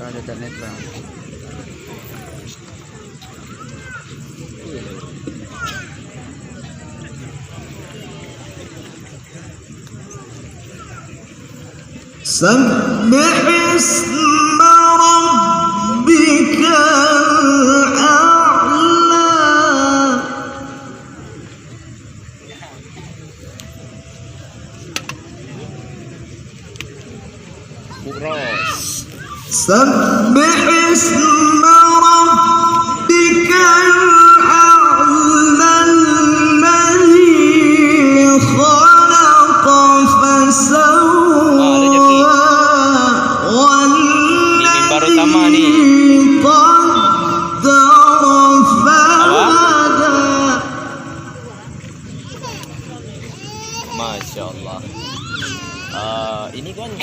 Ada tak netral. سبح اسم ربك الأعلى سبح اسم ربك الأعلى الذي خلق فسوى والذي قدر فهدى. Masya Allah. Ini kan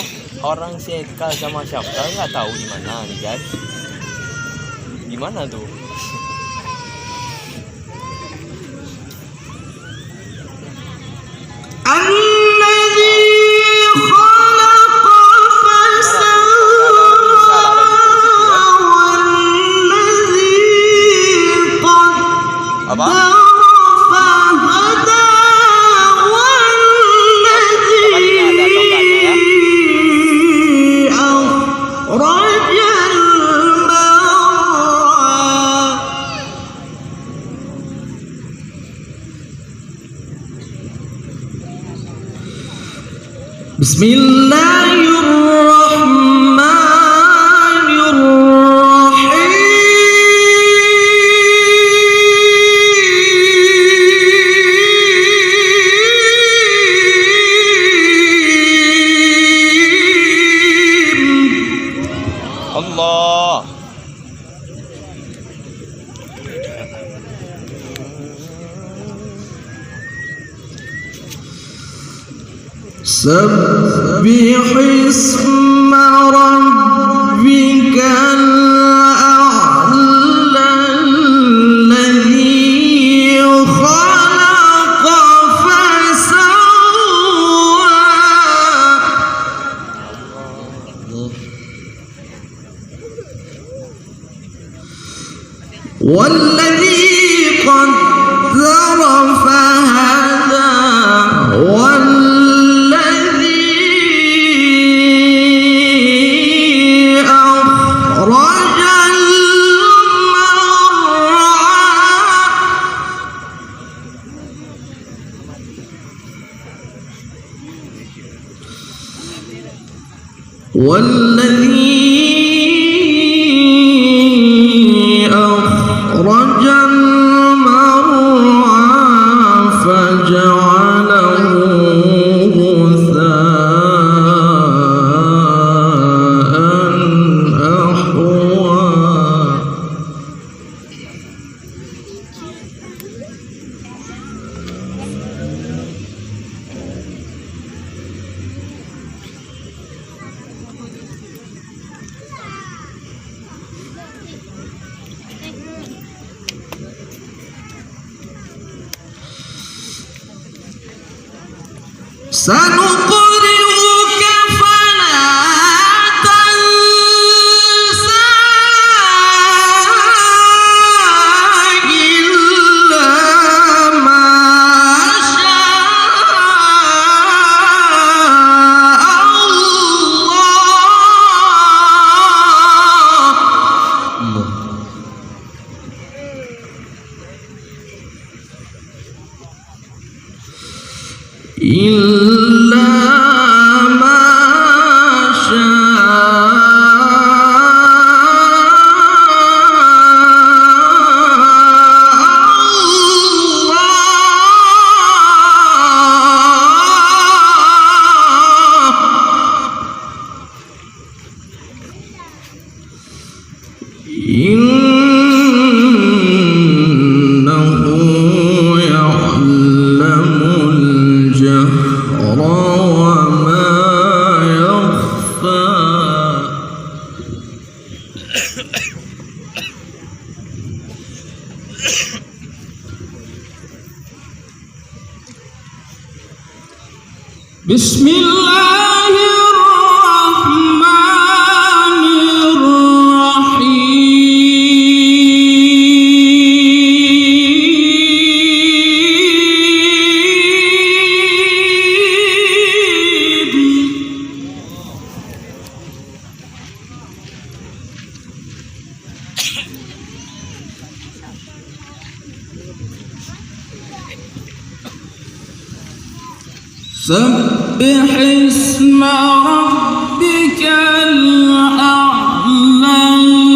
orang Sekal sama Syafqal nggak tahu di mana nih guys. Di mana tuh? Bismillahirrahmanirrahim. Allah. سبح اسم ربك الأعلى الذي خلق فسوى والذي قدر فهدى والذي أخرج المرعى فجعله غثاء أحوى. سنقرئك فلا تنسى إلا ما شاء الله. إلا ما شاء إنه يعلم الجهر وما يخفى. بسم الله الرحمن الرحيم. سبح اسم ربك الأعلى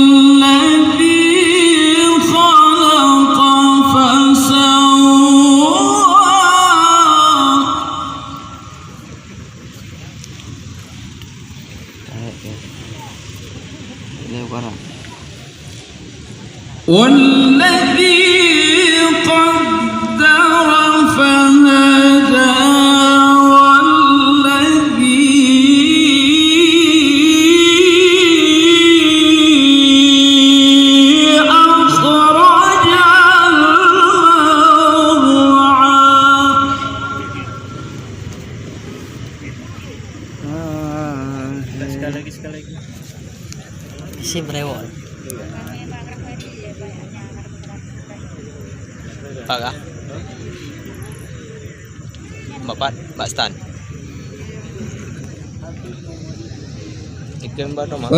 الذي خلق فسوى. والذي قدر فهدى والذي أخرج المرعى. Sekali lagi. Si brewol. Pak Mbak Stan. Ikan baru mah.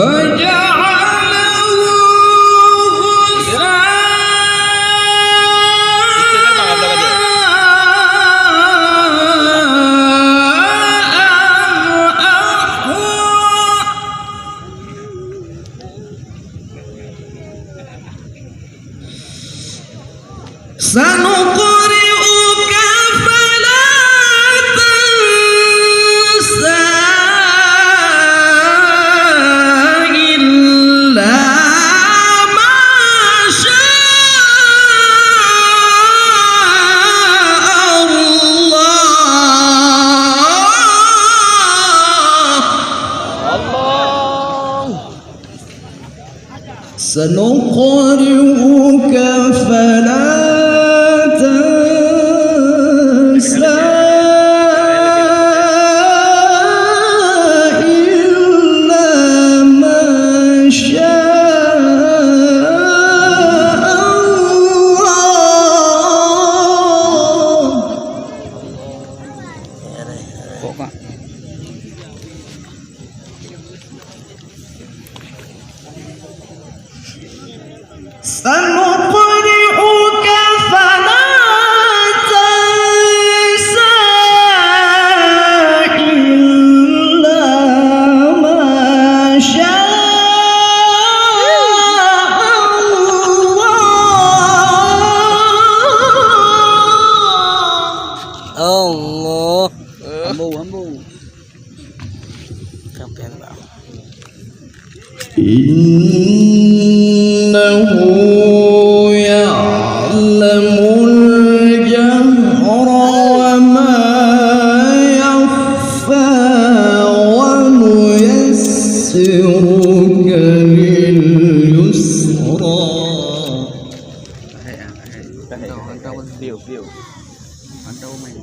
سنقرئك فلا تنسى إلا ما شاء الله. سنقرئك فلا تنسى إلا ما شاء الله. سنقرئك فلا تنسى إلا ما شاء الله. Allah. Ambo. Kampian ba? إنه يعلم الجهر وما يخفى ونيسرك لليسرى. View. Antau main.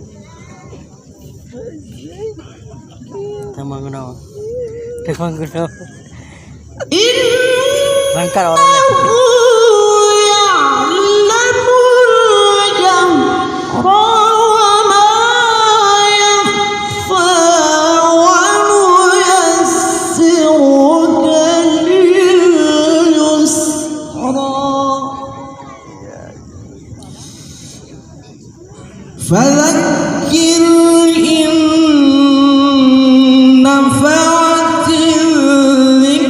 Tamang guna. Bangkar orang lain. فذكر إن نفعت الذكرى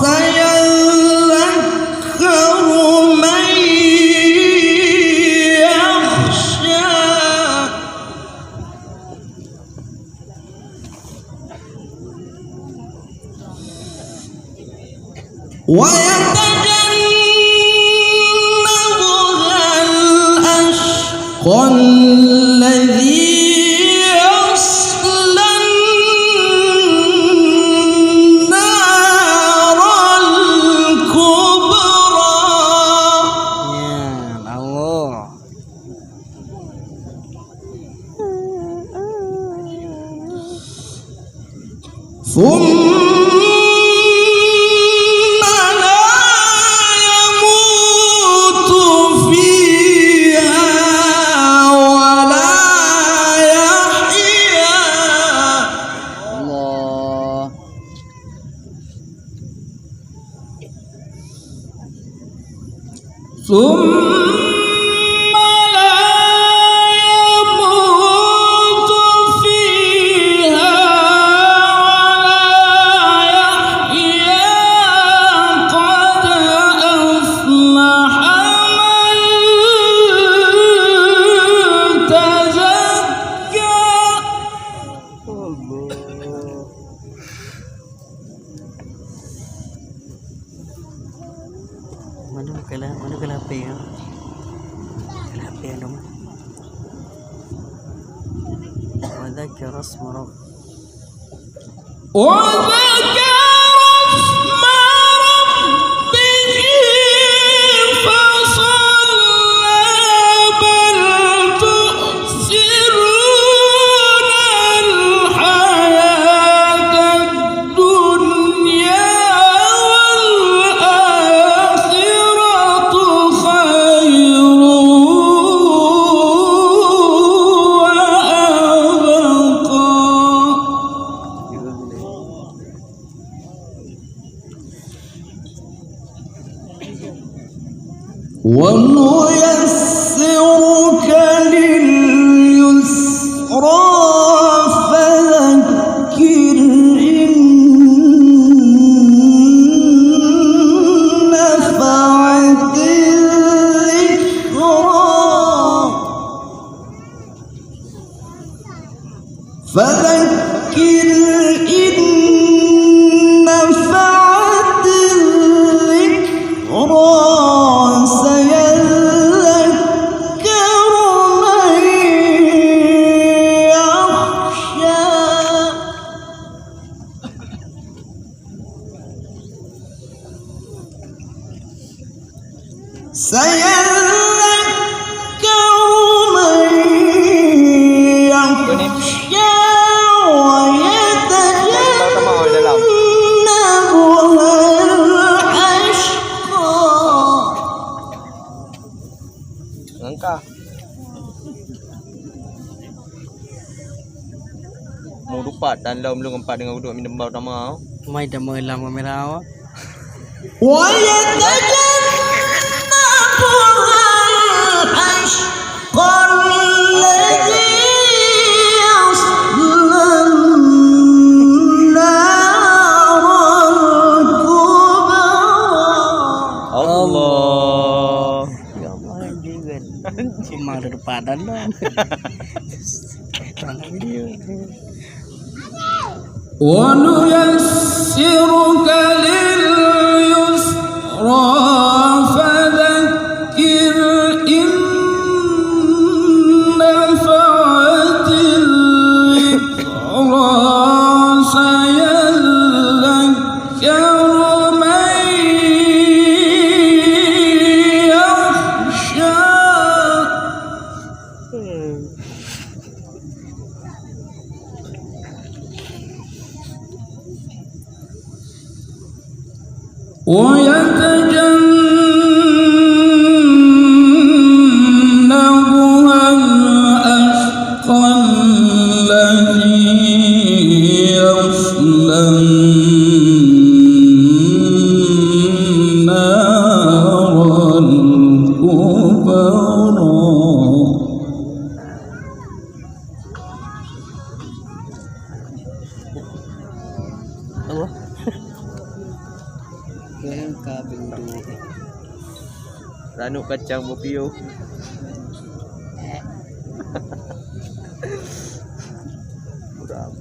سيذكر من يخشى. ويتجنبها الأشقى الذي يصلى النار الكبرى. Ya, Allah. ثم لا يموت فيها ولا يحيا. Allah. ثم لا يموت Mana kalau HP kan? Kalau HP ada mah. وذكر اسم ربه وذكر اسم ربه فصلى بل تؤثرون الحياة الدنيا والآخرة خير ونيسرك لليسرى فذكر إن نفعت الذكرى فذكر إن نفعت الذكرى سيذكر من يخشى ويتجنبها الأشقى. Langkah. Mau dupat dan lau belum empat dengan duduk minum bau nama. Mai dah melam kamera. Allah. Ya Allah juga. Cuma ada depan lah. Tengah video. ونيسرك لليسرى فذكر إن نفعت الذكرى سيذكر من يخشى ويتجنبها الأشقى الذي يصلى النار الكبرى. Allah. Keren kabel dulu. Ranuk kacang berpiuh. Kurang.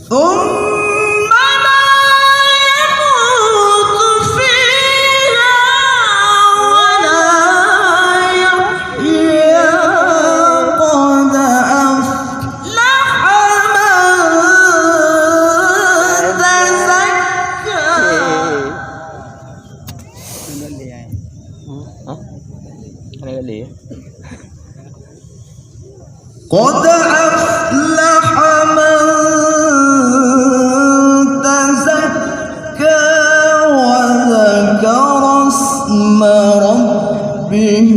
ثم لا يموت فيها ولا يحيا قد أفلح من تزكى. Hah? Ada kali ya? قد أفلح من تزكى وذكر اسم ربه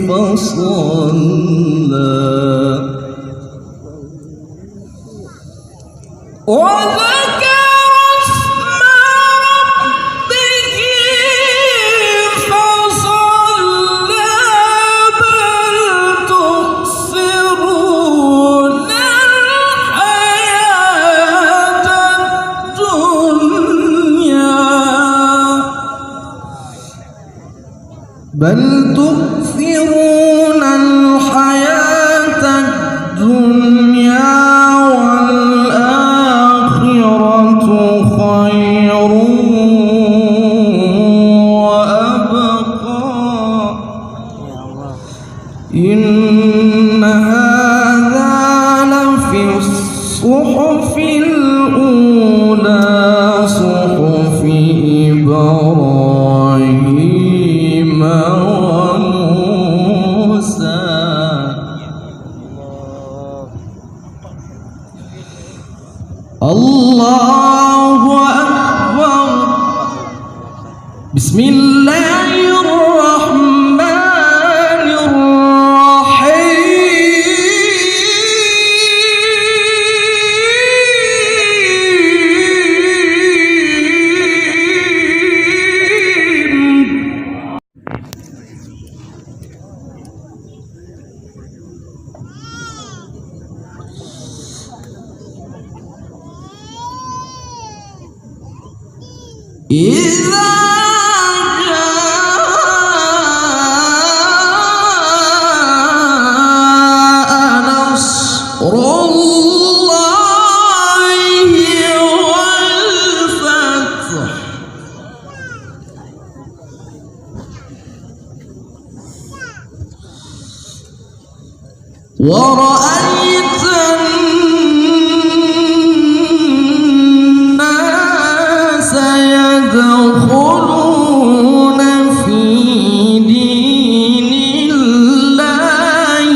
فصلى وذكر اسم ربه فصلى بل تؤثرون الحياة الدنيا بل تؤثرون الحياة الدنيا والآخرة الصحف الأولى صحف إبراهيم وموسى. الله أكبر. بسم الله الرحمن الرحيم. إذا جاء نصر الله والفتح ورأيت الناس يدخلون في دين الله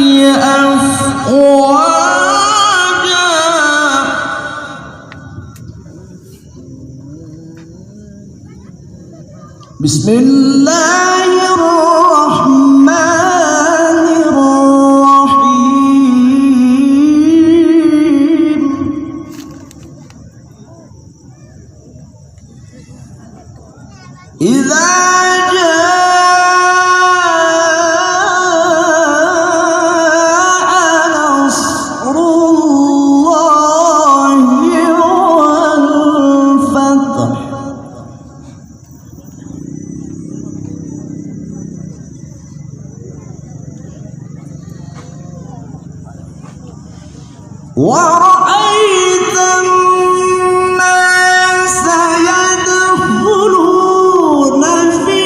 أفواجا. بسم الله الرحمن الرحيم. إذا جاء نصر الله والفتح ورأيت الناس يدخلون في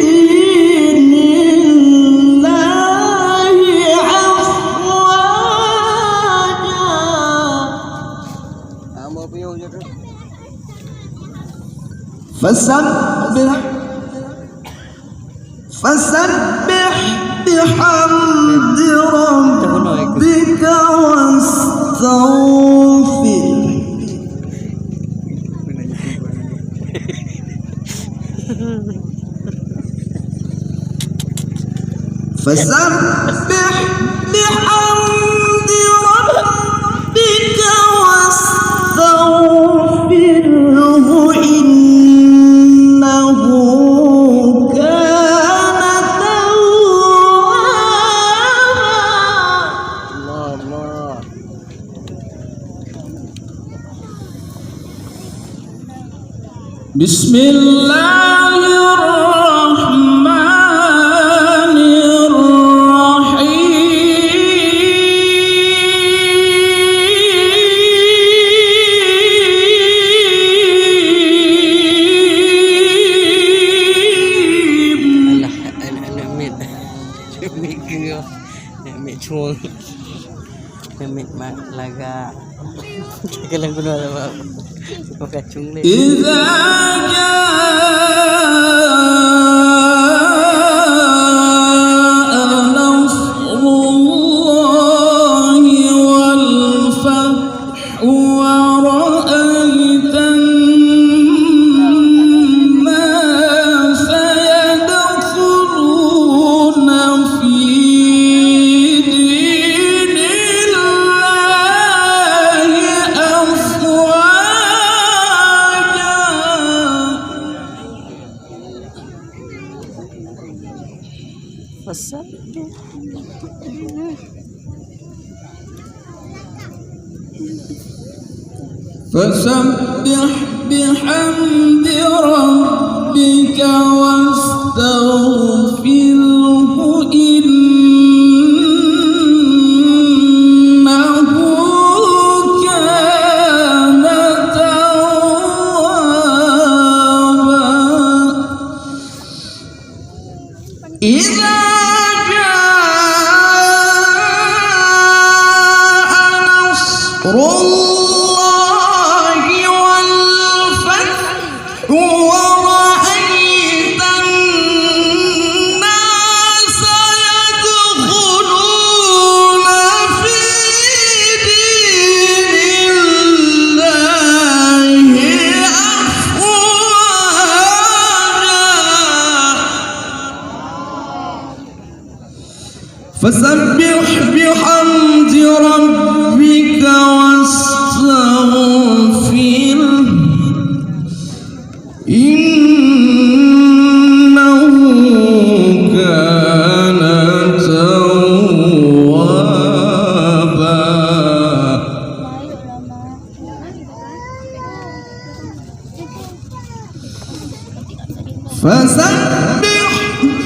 دين الله أفواجا. فسبح بحمد ربك واستغفر. فسبح بحمد ربك واستغفره إنه كان توابا. بسم الله الرحمن الرحيم. Ambil cuang. Ambil mak laga. Kalau guna apa? Pakai cung ni. إذا جاء نصر الله والفتح ورأيت الناس يدخلون في دين الله أفواجا. فسبح بحمد ربك واستغفره إنه كان توابا. إذا جاء نصر الله والفتح ورأيت الناس يدخلون في دين الله أفواجا فسبح بحمد ربك واستغفره إنه كان توابا فسبح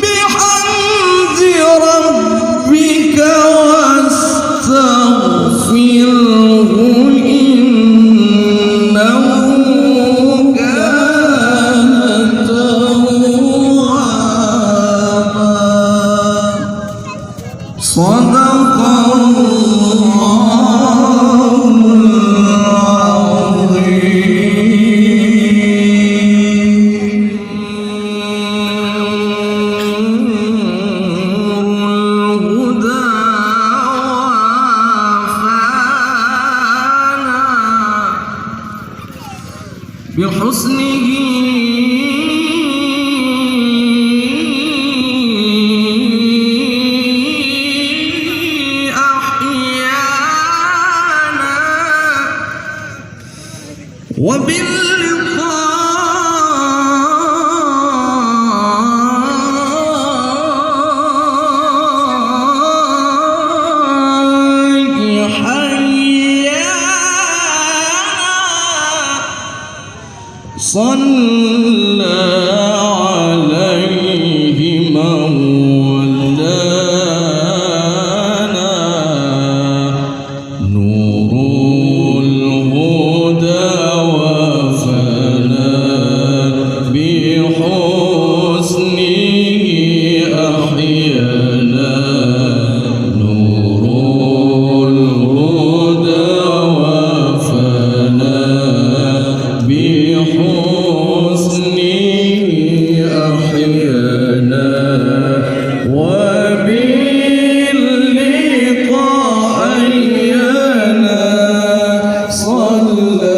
بحمد ربك واستغفره إنه كان توابا صدق بحسنه أحيانا وباللقاء حيانا صلى عليه مولانا نور الهدى وفنا بحسنه أحيانا نور الهدى وفنا بحسنه أحيانا وباللقاء أحيانا صلى